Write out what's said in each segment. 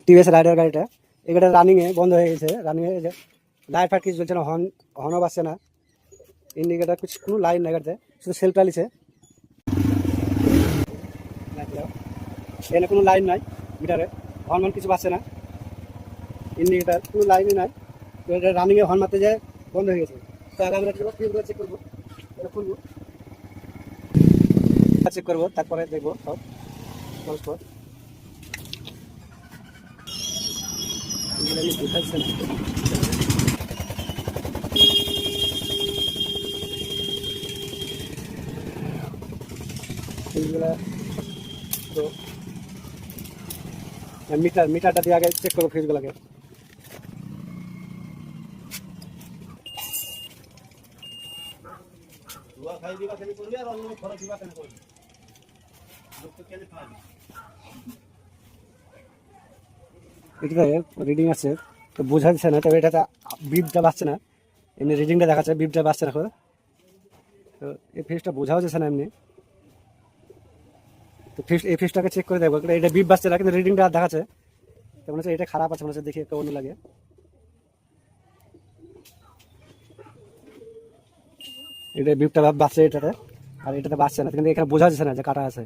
TVS rider গাড়িটা, এই গাড়িটা রানিংয়ে বন্ধ হয়ে গেছে। রানিংয়ে যে লাইট ফাইট কিছু চলছে না, হর্নও বাজছে না, ইন্ডিকেটার কিছু কোনো লাইন না গাড়িতে, শুধু সেলফ চালিয়েছে। এখানে কোনো লাইন নাই, মিটারে হর্ন কিছু বাজছে না, ইন্ডিকেটার কোনো লাইনই নাই। তো এটা রানিংয়ে হর্ন মারতে যায় বন্ধ হয়ে গেছে। তো আগে আমরা ফিউজগুলো চেক করবো, এটা খুলবো, চেক করবো, তারপরে দেখবো সব পরস্পর। বুঝাচ্ছে না, ফিউজগুলো তো মিটারটা দিয়ে আগে চেক করবো ফিউজগুলোকে। এটাতে রিডিং আছে তো বোঝা যাচ্ছে না, তবে এটাতে বিপটা বাজছে না, এমনি রিডিংটা দেখাচ্ছে, বিপটা বাজছে না। তো এই ফিউজটা বোঝাও যাচ্ছে না এমনি। তো এই ফিউজটাকে চেক করে দেখবো, এটা বিপ বাজছে না কিন্তু রিডিংটা দেখাচ্ছে, তো মনে হচ্ছে এটা খারাপ আছে, মনে হচ্ছে দেখি একটা অন্য লাগে। এটা বিপটা বাজছে এটাতে, আর এটাতে বাজছে না, কিন্তু এখানে বোঝা যাচ্ছে না যে কাটা আছে।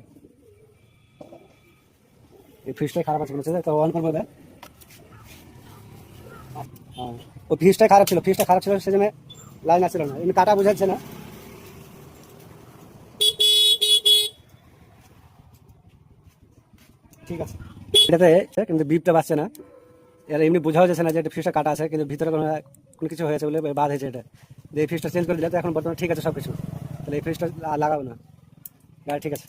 এই ফিউজটাই খারাপ আছে মনে হচ্ছে, তো অন করবো। হ্যাঁ, ও ফিউজটাই খারাপ ছিল, সেজন্য লাইন আসছিল না, এমনি কাটা বোঝাচ্ছে না। ঠিক আছে, এটাতে কিন্তু বিপটা বাজছে না, এর এমনি বোঝাও যাচ্ছে না যে এটা ফিউজটা কাটা আছে, কিন্তু ভিতরে কোনো কিছু হয়েছে বলে বাদ হয়েছে এটা। এই ফিউজটা চেঞ্জ করে দিলে তো এখন বর্তমানে ঠিক আছে সব কিছু, তাহলে এই ফিউজটা লাগাবো না গাড়ি, ঠিক আছে।